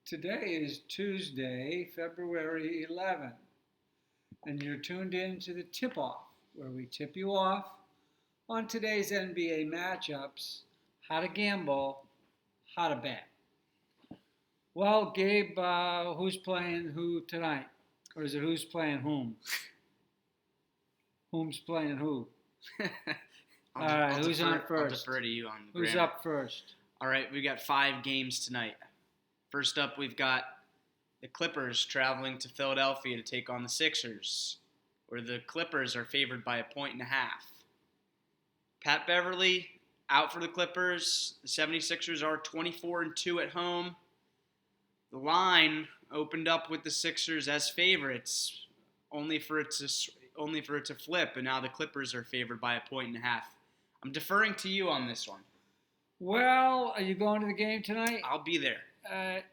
Today is Tuesday, February 11th, and you're tuned in to the Tipoff, where we tip you off on today's NBA matchups, how to gamble, how to bet. Well, Gabe, who's playing who tonight? Or is it who's playing whom? Whom's playing who? All right, who's on first? I'll defer to you on the Who's grammar. up first? All right, we got 5 games tonight. First up, we've got the Clippers traveling to Philadelphia to take on the Sixers, where the Clippers are favored by 1.5 points. Pat Beverly out for the Clippers. The 76ers are 24-2 at home. The line opened up with the Sixers as favorites, only for it to flip, and now the Clippers are favored by 1.5 points. I'm deferring to you on this one. Well, are you going to the game tonight? I'll be there.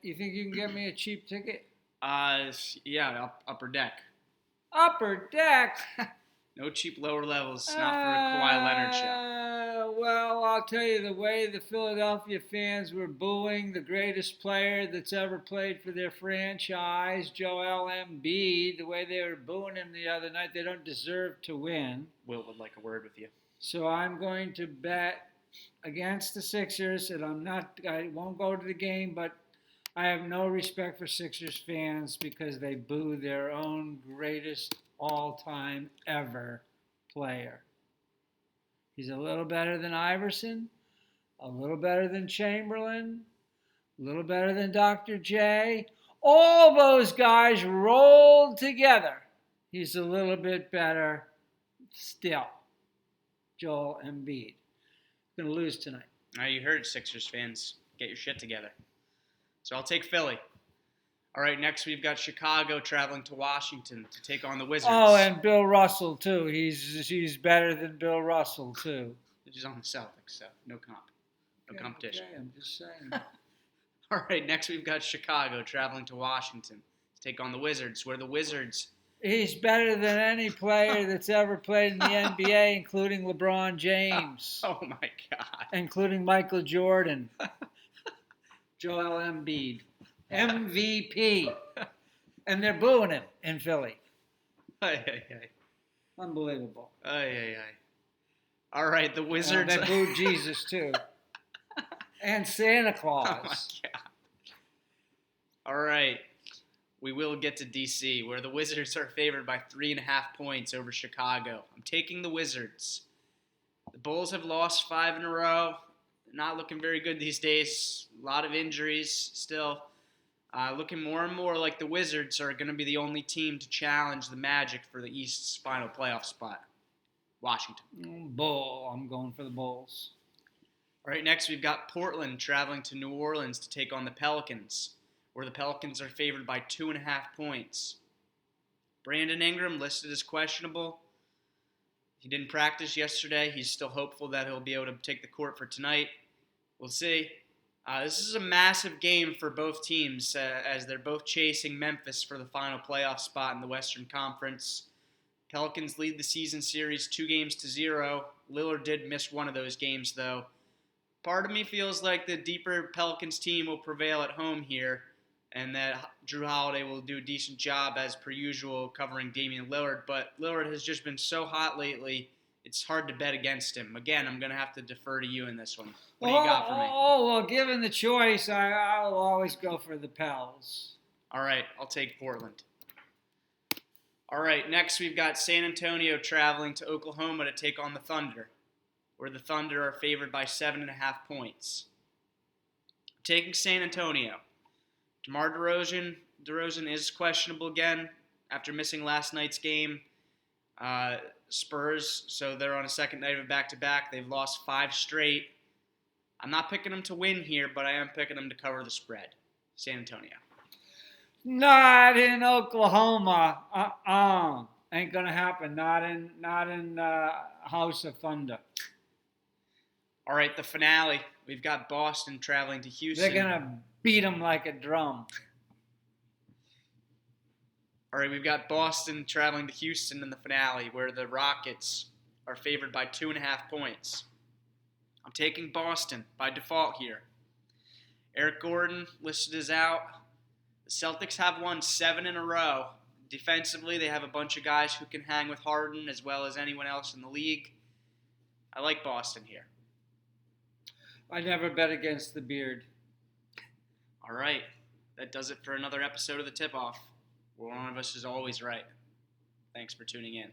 You think you can get me a cheap ticket? Yeah, upper deck. Upper deck? No cheap lower levels, not for a Kawhi Leonard show. Well, I'll tell you, the way the Philadelphia fans were booing the greatest player that's ever played for their franchise, Joel Embiid, the way they were booing him the other night, they don't deserve to win. Will would like a word with you. So I'm going to bet against the Sixers, and I won't go to the game, but I have no respect for Sixers fans because they boo their own greatest all-time ever player. He's a little better than Iverson, a little better than Chamberlain, a little better than Dr. J. All those guys rolled together. He's a little bit better still. Joel Embiid. Going to lose tonight. Now you heard, Sixers fans. Get your shit together. So I'll take Philly. All right, next we've got Chicago traveling to Washington to take on the Wizards. Oh, and Bill Russell, too. He's better than Bill Russell, too. He's on the Celtics, so no comp. No competition. Okay, I'm just saying. All right, next we've got Chicago traveling to Washington to take on the Wizards, where the Wizards... He's better than any player that's ever played in the NBA, including LeBron James. Oh, my God. Including Michael Jordan. Joel Embiid. MVP. And they're booing him in Philly. Unbelievable. All right, the Wizards. They booed Jesus, too. And Santa Claus. Oh, my God. All right. We will get to D.C., where the Wizards are favored by 3.5 points over Chicago. I'm taking the Wizards. The Bulls have lost 5 in a row. They're not looking very good these days. A lot of injuries still. Looking more and more like the Wizards are going to be the only team to challenge the Magic for the East's final playoff spot. Washington. Bull. I'm going for the Bulls. All right, next we've got Portland traveling to New Orleans to take on the Pelicans, where the Pelicans are favored by 2.5 points. Brandon Ingram listed as questionable. He didn't practice yesterday. He's still hopeful that he'll be able to take the court for tonight. We'll see. This is a massive game for both teams as they're both chasing Memphis for the final playoff spot in the Western Conference. Pelicans lead the season series 2-0. Lillard did miss one of those games, though. Part of me feels like the deeper Pelicans team will prevail at home here, and that Drew Holiday will do a decent job, as per usual, covering Damian Lillard. But Lillard has just been so hot lately, it's hard to bet against him. Again, I'm going to have to defer to you in this one. What do you got for me? Well, given the choice, I'll always go for the Pels. All right, I'll take Portland. All right, next we've got San Antonio traveling to Oklahoma to take on the Thunder, where the Thunder are favored by 7.5 points. Taking San Antonio. DeMar DeRozan is questionable again after missing last night's game. Spurs, so they're on a second night of a back-to-back. They've lost 5 straight. I'm not picking them to win here, but I am picking them to cover the spread. San Antonio. Not in Oklahoma. Ain't gonna happen. Not in House of Thunder. All right, the finale. We've got Boston traveling to Houston. They're gonna beat them like a drum. All right, we've got Boston traveling to Houston in the finale, where the Rockets are favored by 2.5 points. I'm taking Boston by default here. Eric Gordon listed as out. Celtics have won 7 in a row. Defensively, they have a bunch of guys who can hang with Harden as well as anyone else in the league. I like Boston here. I never bet against the beard. All right. That does it for another episode of the Tip-Off, where one of us is always right. Thanks for tuning in.